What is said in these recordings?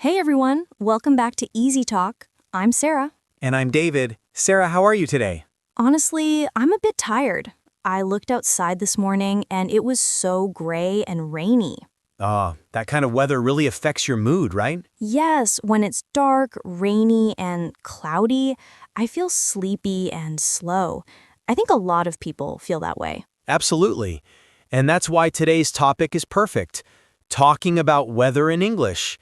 Hey everyone, welcome back to EasyTalk. I'm Sarah. And I'm David. Sarah, how are you today? Honestly, I'm a bit tired. I looked outside this morning and it was so gray and rainy. That kind of weather really affects your mood, right? Yes, when it's dark, rainy, and cloudy, I feel sleepy and slow. I think a lot of people feel that way. Absolutely. And that's why today's topic is perfect. Talking about weather in English.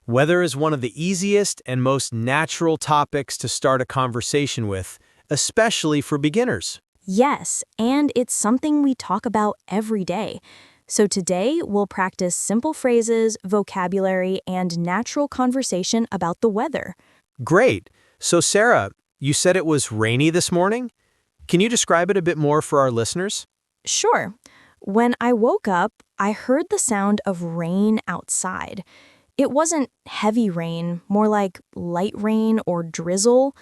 Weather is one of the easiest and most natural topics to start a conversation with, especially for beginners. Yes, and it's something we talk about every day. So today, we'll practice simple phrases, vocabulary, and natural conversation about the weather. Great. So Sarah, you said it was rainy this morning? Can you describe it a bit more for our listeners? Sure. When I woke up, I heard the sound of rain outside. It wasn't heavy rain, more like light rain or drizzle.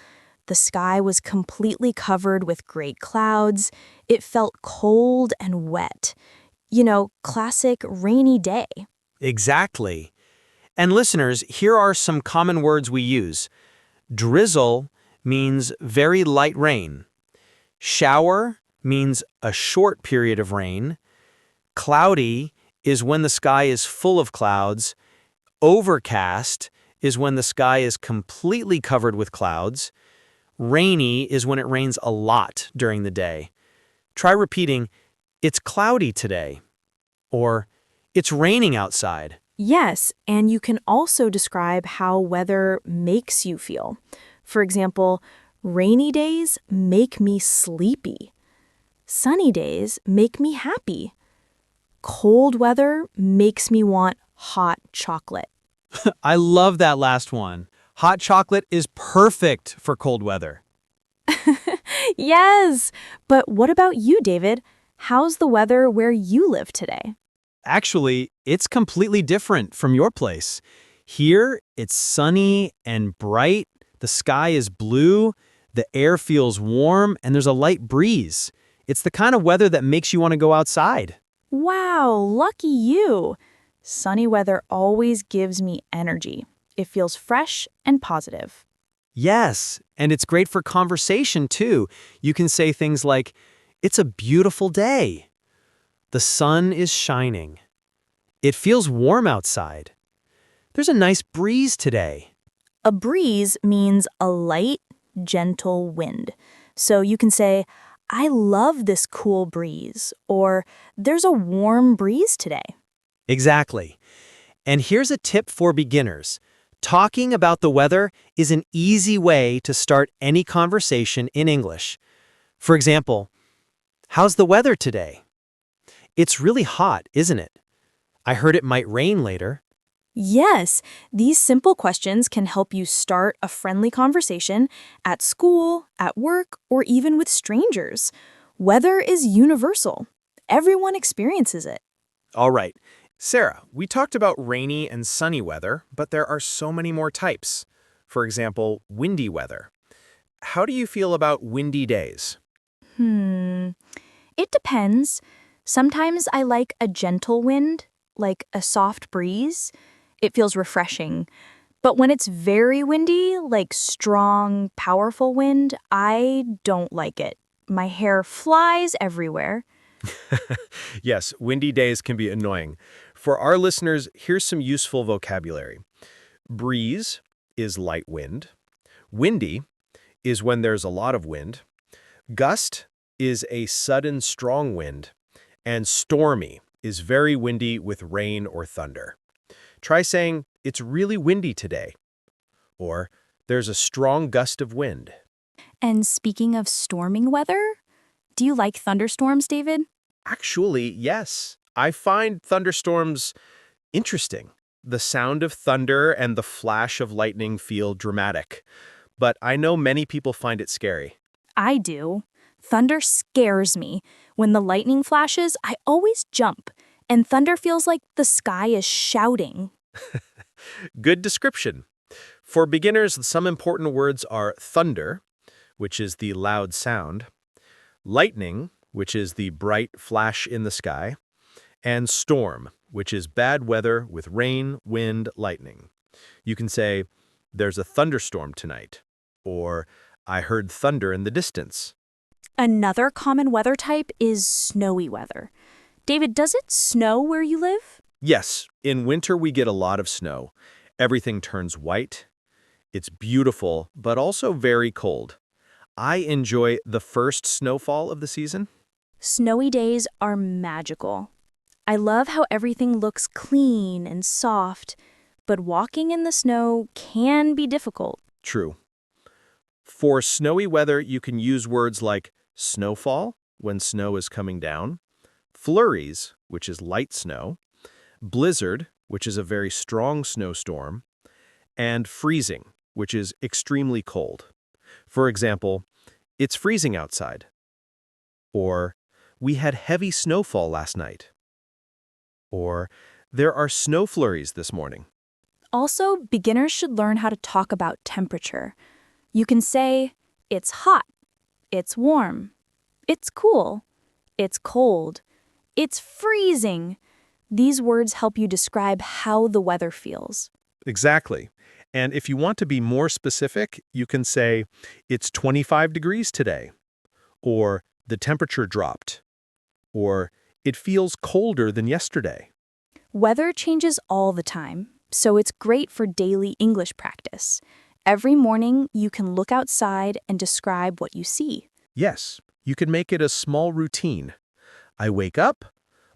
The sky was completely covered with gray clouds. It felt cold and wet. Classic rainy day. Exactly. And listeners, here are some common words we use. Drizzle means very light rain. Shower means a short period of rain. Cloudy is when the sky is full of clouds. Overcast is when the sky is completely covered with clouds. Rainy is when it rains a lot during the day. Try repeating, "It's cloudy today," or "It's raining outside." Yes, and you can also describe how weather makes you feel. For example, rainy days make me sleepy. Sunny days make me happy. Cold weather makes me want hot chocolate. I love that last one. Hot chocolate is perfect for cold weather. Yes, but what about you, David? How's the weather where you live today? Actually, it's completely different from your place. Here, it's sunny and bright, the sky is blue, the air feels warm, and there's a light breeze. It's the kind of weather that makes you want to go outside. Wow, lucky you. Sunny weather always gives me energy. It feels fresh and positive. Yes, and it's great for conversation too. You can say things like, "It's a beautiful day." "The sun is shining." "It feels warm outside." "There's a nice breeze today." A breeze means a light, gentle wind. So you can say, I love this cool breeze, or there's a warm breeze today. Exactly. And here's a tip for beginners. Talking about the weather is an easy way to start any conversation in English. For example, "How's the weather today?" "It's really hot, isn't it?" "I heard it might rain later." Yes, these simple questions can help you start a friendly conversation at school, at work, or even with strangers. Weather is universal. Everyone experiences it. All right. Sarah, we talked about rainy and sunny weather, but there are so many more types. For example, windy weather. How do you feel about windy days? It depends. Sometimes I like a gentle wind, like a soft breeze. It feels refreshing. But when it's very windy, like strong, powerful wind, I don't like it. My hair flies everywhere. Yes, windy days can be annoying. For our listeners, here's some useful vocabulary. Breeze is light wind. Windy is when there's a lot of wind. Gust is a sudden strong wind. And stormy is very windy with rain or thunder. Try saying, "It's really windy today," or "There's a strong gust of wind." And speaking of storming weather, do you like thunderstorms, David? Actually, yes. I find thunderstorms interesting. The sound of thunder and the flash of lightning feel dramatic. But I know many people find it scary. I do. Thunder scares me. When the lightning flashes, I always jump, and thunder feels like the sky is shouting. Good description. For beginners, some important words are thunder, which is the loud sound, lightning, which is the bright flash in the sky, and storm, which is bad weather with rain, wind, lightning. You can say, "There's a thunderstorm tonight," or "I heard thunder in the distance." Another common weather type is snowy weather. David, does it snow where you live? Yes, in winter we get a lot of snow. Everything turns white. It's beautiful, but also very cold. I enjoy the first snowfall of the season. Snowy days are magical. I love how everything looks clean and soft, but walking in the snow can be difficult. True. For snowy weather, you can use words like snowfall, when snow is coming down, flurries, which is light snow, blizzard, which is a very strong snowstorm, and freezing, which is extremely cold. For example, "It's freezing outside," or "We had heavy snowfall last night," or "There are snow flurries this morning." Also, beginners should learn how to talk about temperature. You can say, it's hot, it's warm, it's cool, it's cold, it's freezing. These words help you describe how the weather feels. Exactly. And if you want to be more specific, you can say, "It's 25 degrees today," or "The temperature dropped," or "It feels colder than yesterday." Weather changes all the time, so it's great for daily English practice. Every morning, you can look outside and describe what you see. Yes, you can make it a small routine. I wake up,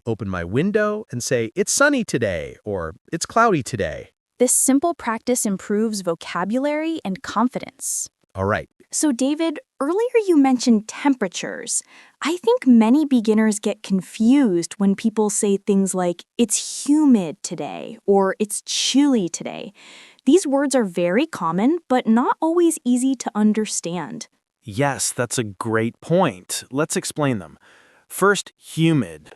open my window, and say, "It's sunny today," or "It's cloudy today." This simple practice improves vocabulary and confidence. All right. So, David, earlier you mentioned temperatures. I think many beginners get confused when people say things like, it's humid today, or it's chilly today. These words are very common, but not always easy to understand. Yes, that's a great point. Let's explain them. First, humid.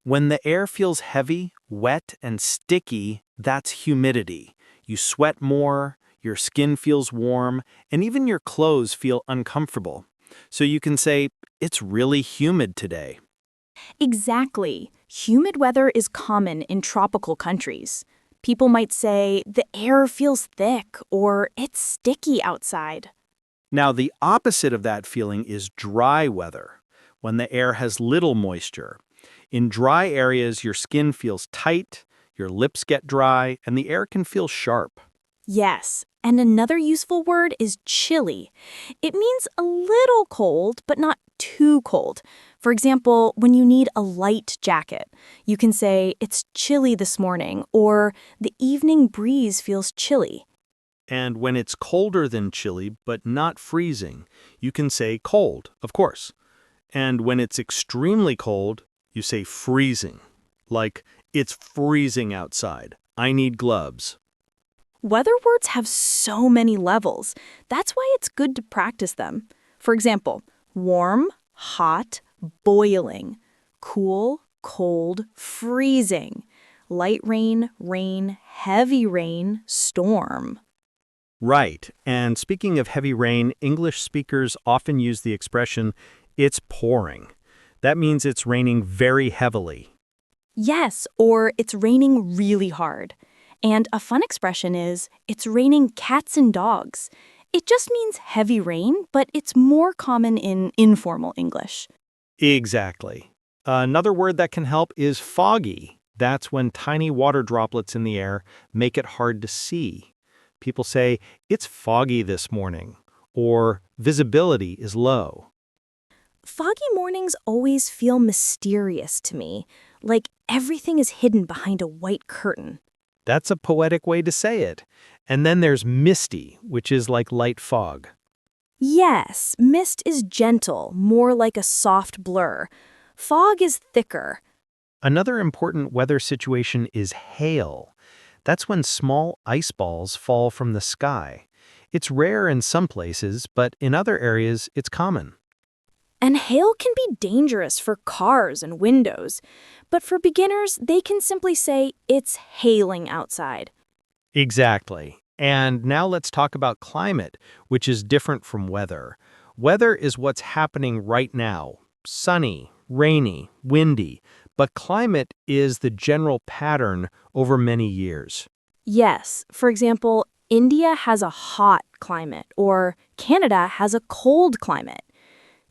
When the air feels heavy, wet, and sticky, that's humidity. You sweat more, your skin feels warm, and even your clothes feel uncomfortable. So you can say, "It's really humid today." Exactly. Humid weather is common in tropical countries. People might say, the air feels thick, or it's sticky outside. Now, the opposite of that feeling is dry weather, when the air has little moisture. In dry areas, your skin feels tight, your lips get dry, and the air can feel sharp. Yes, and another useful word is chilly. It means a little cold, but not too cold. For example, when you need a light jacket, you can say, it's chilly this morning, or the evening breeze feels chilly. And when it's colder than chilly, but not freezing, you can say cold, of course. And when it's extremely cold, you say freezing. Like, "It's freezing outside. I need gloves." Weather words have so many levels. That's why it's good to practice them. For example, warm, hot, boiling, cool, cold, freezing, light rain, rain, heavy rain, storm. Right. And speaking of heavy rain, English speakers often use the expression, "it's pouring." That means it's raining very heavily. Yes, or it's raining really hard. And a fun expression is, it's raining cats and dogs. It just means heavy rain, but it's more common in informal English. Exactly. Another word that can help is foggy. That's when tiny water droplets in the air make it hard to see. People say, "It's foggy this morning," or "visibility is low." Foggy mornings always feel mysterious to me, like everything is hidden behind a white curtain. That's a poetic way to say it. And then there's misty, which is like light fog. Yes, mist is gentle, more like a soft blur. Fog is thicker. Another important weather situation is hail. That's when small ice balls fall from the sky. It's rare in some places, but in other areas, it's common. And hail can be dangerous for cars and windows. But for beginners, they can simply say, it's hailing outside. Exactly. And now let's talk about climate, which is different from weather. Weather is what's happening right now. Sunny, rainy, windy. But climate is the general pattern over many years. Yes, for example, India has a hot climate, or Canada has a cold climate.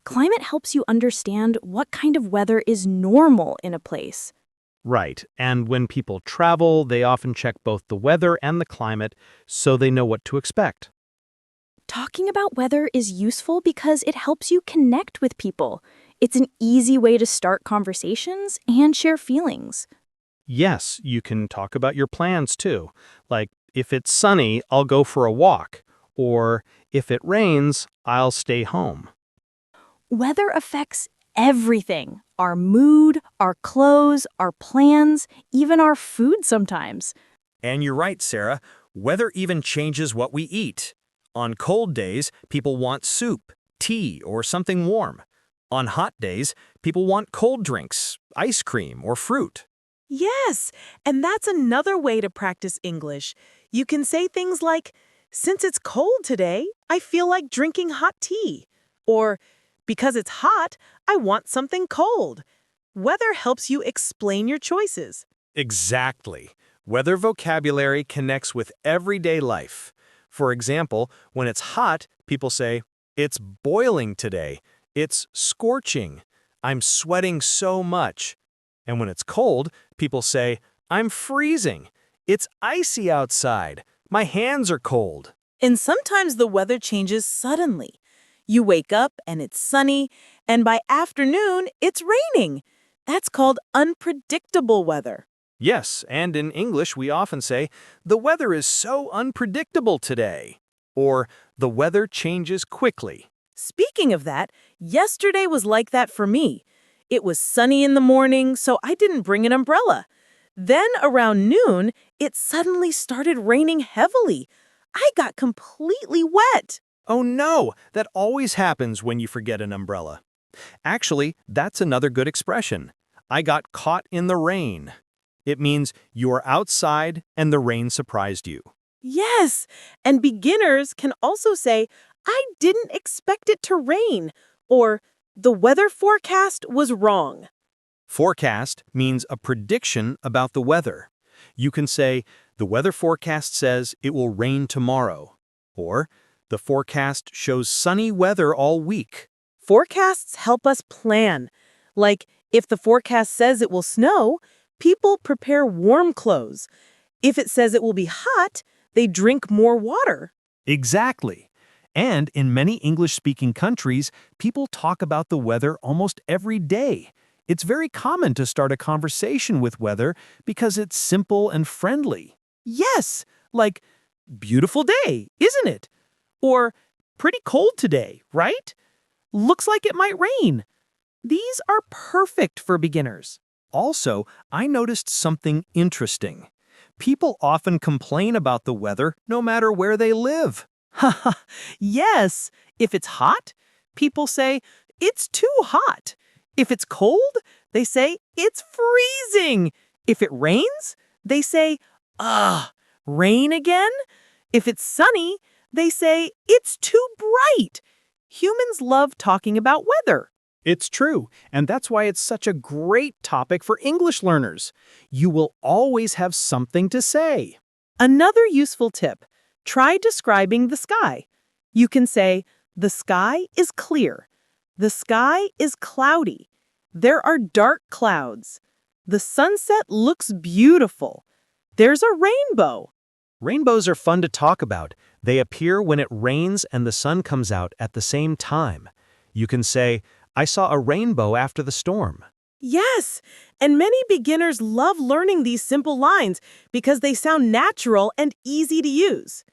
Climate helps you understand what kind of weather is normal in a place. Right, and when people travel, they often check both the weather and the climate so they know what to expect. Talking about weather is useful because it helps you connect with people. It's an easy way to start conversations and share feelings. Yes, you can talk about your plans too. Like, if it's sunny, I'll go for a walk. Or, if it rains, I'll stay home. Weather affects everything: our mood, our clothes, our plans, even our food sometimes. And you're right, Sarah. Weather even changes what we eat. On cold days, people want soup, tea, or something warm. On hot days, people want cold drinks, ice cream, or fruit. Yes, and that's another way to practice English. You can say things like, "Since it's cold today, I feel like drinking hot tea." Or, "Because it's hot, I want something cold." Weather helps you explain your choices. Exactly. Weather vocabulary connects with everyday life. For example, when it's hot, people say, "It's boiling today. It's scorching. I'm sweating so much." And when it's cold, people say, "I'm freezing. It's icy outside. My hands are cold." And sometimes the weather changes suddenly. You wake up and it's sunny, and by afternoon, it's raining. That's called unpredictable weather. Yes, and in English we often say, "The weather is so unpredictable today." Or, "The weather changes quickly." Speaking of that, yesterday was like that for me. It was sunny in the morning, so I didn't bring an umbrella. Then around noon, it suddenly started raining heavily. I got completely wet. Oh no, that always happens when you forget an umbrella. Actually, that's another good expression. I got caught in the rain. It means you are outside and the rain surprised you. Yes, and beginners can also say, "I didn't expect it to rain," or "The weather forecast was wrong." Forecast means a prediction about the weather. You can say, "The weather forecast says it will rain tomorrow." Or, "The forecast shows sunny weather all week." Forecasts help us plan. Like, if the forecast says it will snow, people prepare warm clothes. If it says it will be hot, they drink more water. Exactly. And in many English-speaking countries, people talk about the weather almost every day. It's very common to start a conversation with weather because it's simple and friendly. Yes, like, "Beautiful day, isn't it?" Or, "Pretty cold today, right? Looks like it might rain." These are perfect for beginners. Also, I noticed something interesting. People often complain about the weather no matter where they live. Haha, yes. If it's hot, people say, "It's too hot." If it's cold, they say, "It's freezing." If it rains, they say, "Ugh, rain again?" If it's sunny, they say, "It's too bright." Humans love talking about weather. It's true, and that's why it's such a great topic for English learners. You will always have something to say. Another useful tip: try describing the sky. You can say, "The sky is clear." "The sky is cloudy." "There are dark clouds." "The sunset looks beautiful." "There's a rainbow." Rainbows are fun to talk about. They appear when it rains and the sun comes out at the same time. You can say, "I saw a rainbow after the storm." Yes, and many beginners love learning these simple lines because they sound natural and easy to use.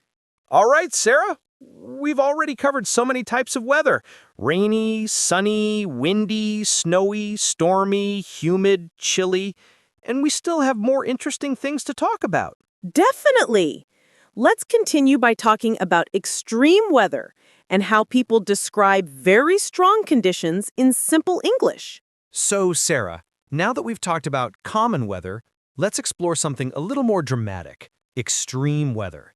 All right, Sarah. We've already covered so many types of weather: rainy, sunny, windy, snowy, stormy, humid, chilly, and we still have more interesting things to talk about. Definitely. Let's continue by talking about extreme weather and how people describe very strong conditions in simple English. So, Sarah, now that we've talked about common weather, let's explore something a little more dramatic: extreme weather.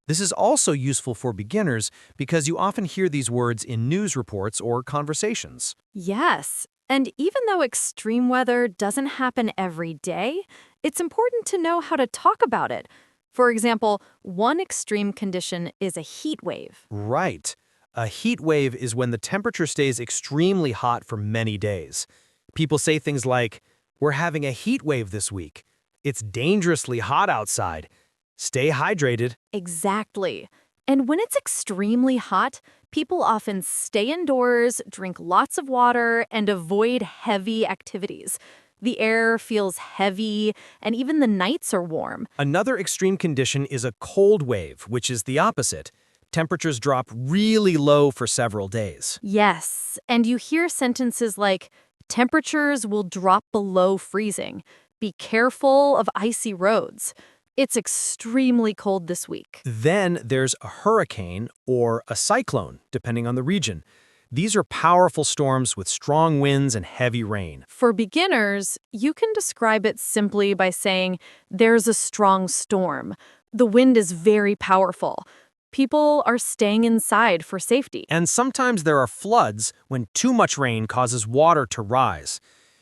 This is also useful for beginners because you often hear these words in news reports or conversations. Yes, and even though extreme weather doesn't happen every day, it's important to know how to talk about it. For example, one extreme condition is a heat wave. Right. A heat wave is when the temperature stays extremely hot for many days. People say things like, "We're having a heat wave this week. It's dangerously hot outside. Stay hydrated." Exactly. And when it's extremely hot, people often stay indoors, drink lots of water, and avoid heavy activities. The air feels heavy, and even the nights are warm. Another extreme condition is a cold wave, which is the opposite. Temperatures drop really low for several days. Yes, and you hear sentences like, temperatures will drop below freezing. Be careful of icy roads. It's extremely cold this week. Then there's a hurricane or a cyclone, depending on the region. These are powerful storms with strong winds and heavy rain. For beginners, you can describe it simply by saying, there's a strong storm. The wind is very powerful. People are staying inside for safety. And sometimes there are floods when too much rain causes water to rise.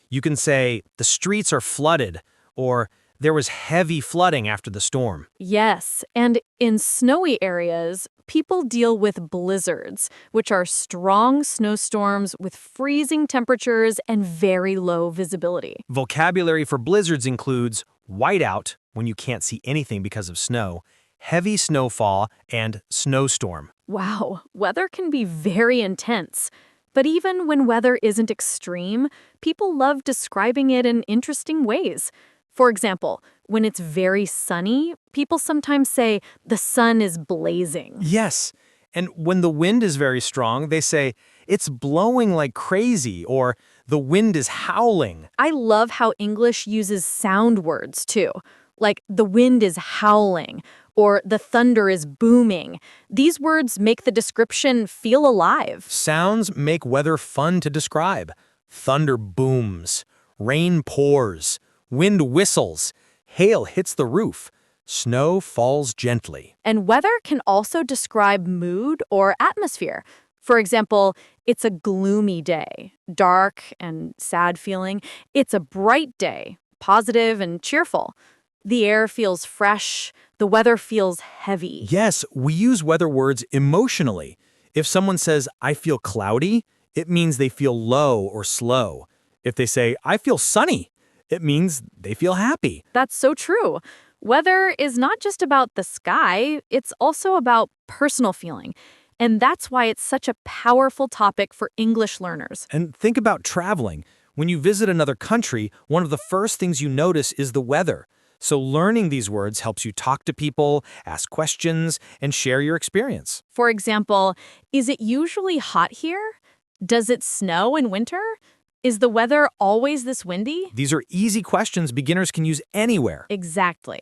You can say, the streets are flooded, or there was heavy flooding after the storm. Yes, and in snowy areas, people deal with blizzards, which are strong snowstorms with freezing temperatures and very low visibility. Vocabulary for blizzards includes whiteout, when you can't see anything because of snow, heavy snowfall, and snowstorm. Wow, weather can be very intense. But even when weather isn't extreme, people love describing it in interesting ways. For example, when it's very sunny, people sometimes say, the sun is blazing. Yes, and when the wind is very strong, they say, it's blowing like crazy, or the wind is howling. I love how English uses sound words too, like the wind is howling, or the thunder is booming. These words make the description feel alive. Sounds make weather fun to describe. Thunder booms, rain pours, wind whistles, hail hits the roof, snow falls gently. And weather can also describe mood or atmosphere. For example, it's a gloomy day, dark and sad feeling. It's a bright day, positive and cheerful. The air feels fresh. The weather feels heavy. Yes, we use weather words emotionally. If someone says, I feel cloudy, it means they feel low or slow. If they say, I feel sunny, it means they feel happy. That's so true. Weather is not just about the sky, it's also about personal feeling. And that's why it's such a powerful topic for English learners. And think about traveling. When you visit another country, one of the first things you notice is the weather. So learning these words helps you talk to people, ask questions, and share your experience. For example, is it usually hot here? Does it snow in winter? Is the weather always this windy? These are easy questions beginners can use anywhere. Exactly.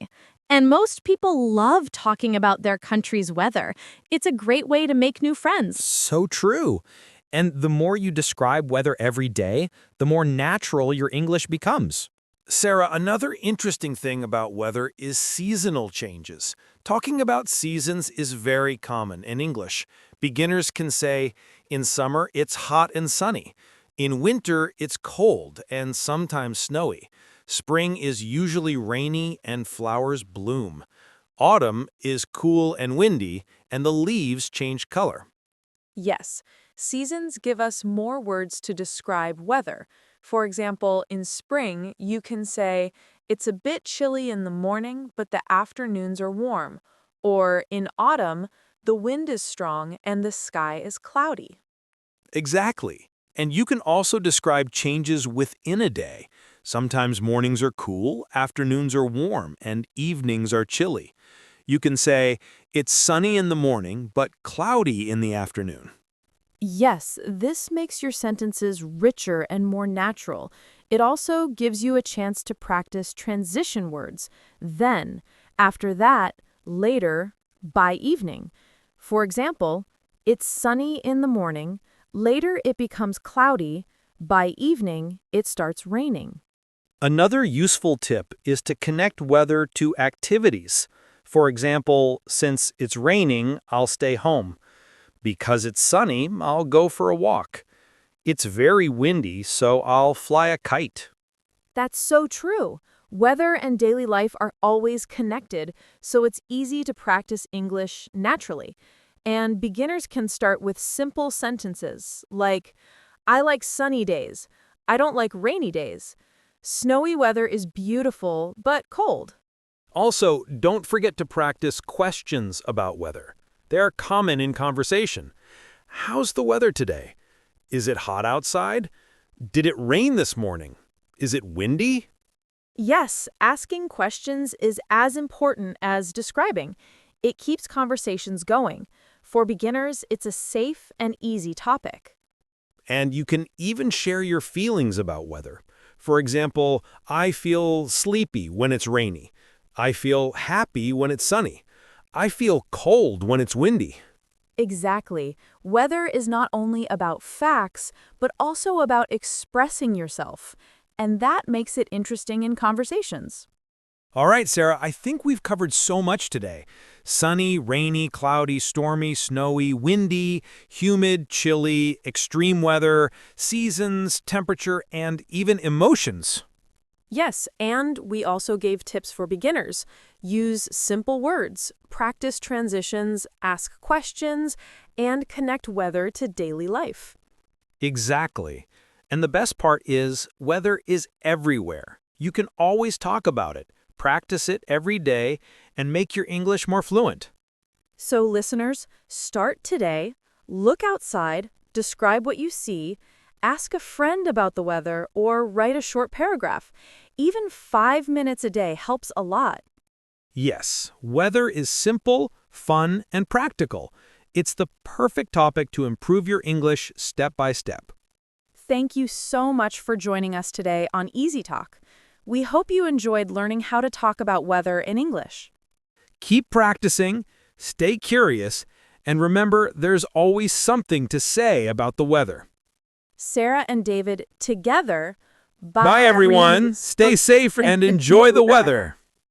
And most people love talking about their country's weather. It's a great way to make new friends. So true. And the more you describe weather every day, the more natural your English becomes. Sarah, another interesting thing about weather is seasonal changes. Talking about seasons is very common in English. Beginners can say, in summer, it's hot and sunny. In winter, it's cold and sometimes snowy. Spring is usually rainy and flowers bloom. Autumn is cool and windy, and the leaves change color. Yes, seasons give us more words to describe weather. For example, in spring, you can say, it's a bit chilly in the morning, but the afternoons are warm. Or in autumn, the wind is strong and the sky is cloudy. Exactly. And you can also describe changes within a day. Sometimes mornings are cool, afternoons are warm, and evenings are chilly. You can say, it's sunny in the morning, but cloudy in the afternoon. Yes, this makes your sentences richer and more natural. It also gives you a chance to practice transition words. Then, after that, later, by evening. For example, it's sunny in the morning, later it becomes cloudy, by evening it starts raining. Another useful tip is to connect weather to activities. For example, since it's raining, I'll stay home. Because it's sunny, I'll go for a walk. It's very windy, so I'll fly a kite. That's so true. Weather and daily life are always connected, so it's easy to practice English naturally. And beginners can start with simple sentences like, I like sunny days. I don't like rainy days. Snowy weather is beautiful, but cold. Also, don't forget to practice questions about weather. They are common in conversation. How's the weather today? Is it hot outside? Did it rain this morning? Is it windy? Yes, asking questions is as important as describing. It keeps conversations going. For beginners, it's a safe and easy topic. And you can even share your feelings about weather. For example, I feel sleepy when it's rainy. I feel happy when it's sunny. I feel cold when it's windy. Exactly. Weather is not only about facts, but also about expressing yourself. And that makes it interesting in conversations. All right, Sarah, I think we've covered so much today. Sunny, rainy, cloudy, stormy, snowy, windy, humid, chilly, extreme weather, seasons, temperature, and even emotions. Yes, and we also gave tips for beginners. Use simple words, practice transitions, ask questions, and connect weather to daily life. Exactly. And the best part is, weather is everywhere. You can always talk about it, practice it every day, and make your English more fluent. So listeners, start today, look outside, describe what you see, ask a friend about the weather, or write a short paragraph. Even 5 minutes a day helps a lot. Yes, weather is simple, fun, and practical. It's the perfect topic to improve your English step by step. Thank you so much for joining us today on EasyTalk. We hope you enjoyed learning how to talk about weather in English. Keep practicing, stay curious, and remember there's always something to say about the weather. Sara and David together. Bye, everyone. Stay safe and enjoy the weather.